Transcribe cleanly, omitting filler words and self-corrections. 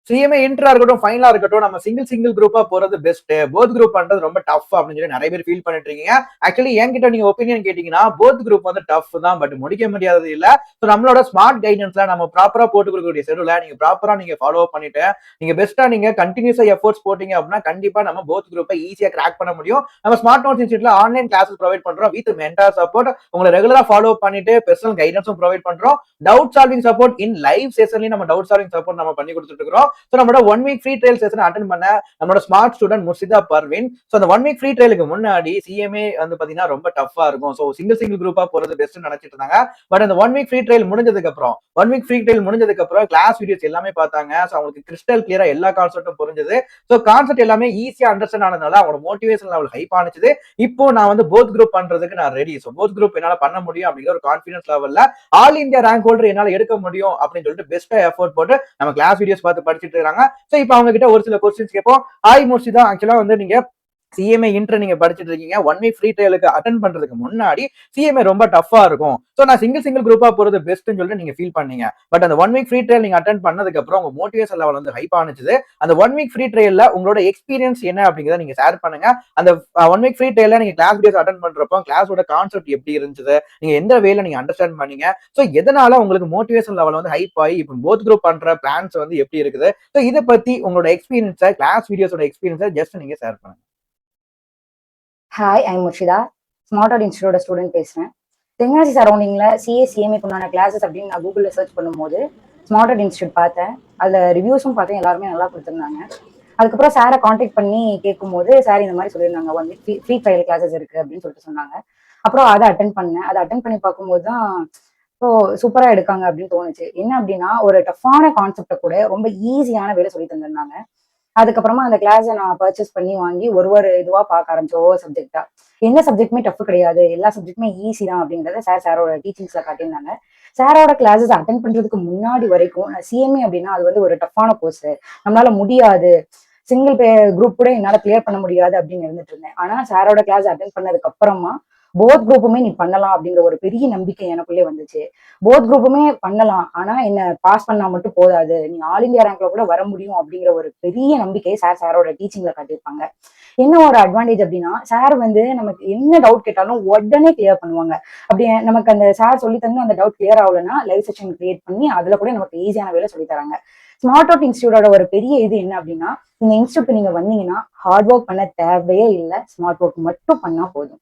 CMA இன்டரா இருக்கட்டும், ஃபைனலா இருக்கட்டும், நம்ம சிங்கிள் குரூப்பா போறது பெஸ்ட். போத் குரூப் பண்றது ரொம்ப டஃப் அப்படின்னு சொல்லி நிறைய பேர் ஃபீல் பண்ணிட்டு இருக்கீங்க. ஆக்சுவலி என்கிட்ட நீங்க ஒப்பீனியன் கேட்டீங்கன்னா, போத் குரூப் வந்து டஃப் தான், பட் முடிக்க முடியாதது இல்ல. ஸோ நம்மளோட ஸ்மார்ட் கைடன்ஸ்ல நம்ம ப்ராப்பரா போட்டு கொடுக்கக்கூடிய ஷெட்யூல நீங்க ப்ராப்பரா நீங்க ஃபாலோ பண்ணிட்டு, நீங்க பெஸ்ட்டா நீங்க கண்டினியூஸா எஃபோர்ட்ஸ் போட்டீங்க அப்படின்னா, கண்டிப்பா நம்ம போத் குரூப்பை ஈஸியா கிராக் பண்ண முடியும். நம்ம ஸ்மார்ட் நோட்ஸ் இன்ஸ்டியூட்ல ஆன்லைன் கிளாஸஸ் ப்ரொவைட் பண்றோம். With mentor support. உங்களை ரெகுலரா ஃபாலோ பண்ணிட்டு பர்சனல் கைடன்ஸும் ப்ரொவைட் பண்றோம். Doubt solving support in live செஷன்லயும் நம்ம டவுட் சால்விங் சப்போர்ட் நம்ம பண்ணி கொடுத்துட்டு இருக்கோம். ஸோ நம்மளோட 1 week free trial session attend பண்ண நம்மளோட smart student Murshida Parveen. So அந்த 1 வீக் ஃப்ரீ ட்ரையலுக்கு முன்னாடி சிஎம்ஏ வந்து பாத்தீங்கன்னா ரொம்ப டஃபா இருக்கும். ஸோ சிங்கிள் குரூப்பா போறது பெஸ்ட் நினைச்சிட்டு இருந்தாங்க. பட் அந்த 1 வீக் ஃப்ரீ ட்ரையல் முடிஞ்சதுக்கு அப்புறம் கிளாஸ் வீடியோஸ் எல்லாமே பார்த்தாங்க. ஸோ அவங்களுக்கு கிறிஸ்டல் கிளியரா எல்லா கான்செப்டும் புரிஞ்சது. ஸோ கான்செப்ட் எல்லாமே ஈஸியா அண்டர்ஸ்டாண்ட் ஆனதுனால அவங்களோட மோட்டிவேஷன் லெவல் ஹைப் ஆனிச்சது. இப்போ நான் வந்து போத் குரூப் பண்றதுக்கு நான் ரெடி. ஸோ போத் குரூப் என்னால பண்ண முடியும் அப்படிங்கிற ஒரு கான்ஃபிடன்ஸ் லெவல்ல ஆல் இந்தியா ரேங்க் ஹோல்டர் என்னால எடுக்க முடியும் அப்படின்னு சொல்லிட்டு பெஸ்டா எஃபோர்ட் போட்டு நம்ம கிளாஸ் வீடியோஸ் பார்த்து படிச்சுட்டு இருக்காங்க. சோ இப்போ அவங்க கிட்ட ஒரு சில கொஸ்டின்ஸ் கேட்போம். ஹாய் முர்ஷிதா, ஆக்சுவலா வந்து நீங்க சிஎம்ஏ இன்டர் நீங்க படிச்சுட்டு இருக்கீங்க. 1 வீக் ஃப்ரீ ட்ரையலுக்கு அட்டென்ட் பண்றதுக்கு முன்னாடி சிஎம்ஏ ரொம்ப டஃபா இருக்கும். சோ நான் சிங்கிள் குரூப்பா போறது பெஸ்ட்னு சொல்லிட்டு நீங்க ஃபீல் பண்ணீங்க. பட் அந்த 1 வீக் ஃப்ரீ ட்ரையல் நீங்க அட்டென்ட் பண்ணதுக்கு அப்புறம் உங்க மோட்டிவேஷன் லெவல் வந்து ஹைப் ஆனிச்சது. அந்த 1 வீக் ஃப்ரீ ட்ரையல்ல உங்களோட எக்ஸ்பீரியன்ஸ் என்ன அப்படிங்கறத நீங்க ஷேர் பண்ணுங்க. அந்த 1 வீக் ஃப்ரீ ட்ரையல்ல நீங்க கிளாஸ் வீடியோஸ் அட்டென்ட் பண்றப்போ கிளாஸோட கான்செப்ட் எப்படி இருந்துச்சு, நீங்க எந்த வேல நீங்க அண்டர்ஸ்டாண்ட் பண்ணீங்க, சோ எதனால உங்களுக்கு மோட்டிவேஷன் லெவல் வந்து ஹைப் ஆகி இப்போ போத் குரூப் பண்ற பிளான்ஸ் வந்து எப்படி இருக்குது, சோ இத பத்தி உங்களோட எக்ஸ்பீரியன்ஸை கிளாஸ் வீடியோஸோட எக்ஸ்பீரியன்ஸை ஜஸ்ட் நீங்க ஷேர் பண்ணுங்க. Hi, I'm Murshida. ஸ்மார்ட் அவுட் இன்ஸ்டியூட்டோட ஸ்டூடெண்ட் பேசுகிறேன். தென்காசி சரௌண்டிங்கில் சிஎம்ஏக்கு உண்டான கிளாஸஸ் அப்படின்னு நான் கூகுளில் சர்ச் பண்ணும்போது ஸ்மார்ட் அவுட் இன்ஸ்டியூட் பார்த்தேன். அதில் ரிவ்யூஸும் பார்த்தேன், எல்லாருமே நல்லா கொடுத்துருந்தாங்க. அதுக்கப்புறம் சாரை காண்டாக்ட் பண்ணி கேட்கும்போது சார் இந்த மாதிரி சொல்லியிருந்தாங்க 1 வீக் ஃப்ரீ ட்ரையல் கிளாஸஸ் இருக்குது அப்படின்னு சொல்லிட்டு சொன்னாங்க. அப்புறம் அதை அட்டென்ட் பண்ணேன். அதை அட்டென்ட் பண்ணி பார்க்கும்போது தான் இப்போ சூப்பராக எடுக்காங்க அப்படின்னு தோணுச்சு. என்ன அப்படின்னா, ஒரு டஃப்பான கான்செப்டை கூட ரொம்ப ஈஸியான வேலை சொல்லி தந்திருந்தாங்க. அதுக்கப்புறமா அந்த கிளாஸை நான் பர்ச்சேஸ் பண்ணி வாங்கி ஒரு இதுவா பார்க்க ஆரம்பிச்சேன். ஒவ்வொரு சப்ஜெக்டா எந்த சப்ஜெக்ட்டுமே டஃப் கிடையாது, எல்லா சப்ஜெக்ட்டுமே ஈஸி தான் அப்படிங்கிறத சாரோட டீச்சிங்ஸ்ல காட்டியிருந்தாங்க. சாரோட கிளாஸஸ் அட்டென்ட் பண்றதுக்கு முன்னாடி வரைக்கும் நான் சிஎம்ஏ அப்படின்னா அது வந்து ஒரு டஃப்பான கோர்ஸ், நம்மளால முடியாது, சிங்கிள் குரூப் கூட என்னால கிளியர் பண்ண முடியாது அப்படின்னு இருந்துட்டு இருந்தேன். ஆனா சாரோட கிளாஸ் அட்டென்ட் பண்ணதுக்கு அப்புறமா போத் குரூப்புமே நீ பண்ணலாம் அப்படிங்கிற ஒரு பெரிய நம்பிக்கை எனக்குள்ளே வந்துச்சு. போத் குரூப்புமே பண்ணலாம், ஆனா என்ன பாஸ் பண்ணா மட்டும் போதாது, நீ ஆல் இந்தியா ரேங்க்ல கூட வர முடியும் அப்படிங்கிற ஒரு பெரிய நம்பிக்கையை சாரோட டீச்சிங்ல காட்டியிருப்பாங்க. என்ன ஒரு அட்வான்டேஜ் அப்படின்னா, சார் வந்து நமக்கு என்ன டவுட் கேட்டாலும் உடனே கிளியர் பண்ணுவாங்க. அப்படி நமக்கு அந்த சார் சொல்லி தந்து அந்த டவுட் கிளியர் ஆகலைன்னா லைவ் செஷன் கிரியேட் பண்ணி அதுல கூட நமக்கு ஈஸியான வேலை சொல்லி தராங்க. ஸ்மார்ட் அவுட் இன்ஸ்டியூட்டோட ஒரு பெரிய இது என்ன அப்படின்னா, இந்த இன்ஸ்டியூட் நீங்க வந்தீங்கன்னா ஹார்ட் ஒர்க் பண்ண தேவையே இல்லை, ஸ்மார்ட் ஒர்க் மட்டும் பண்ணா போதும்.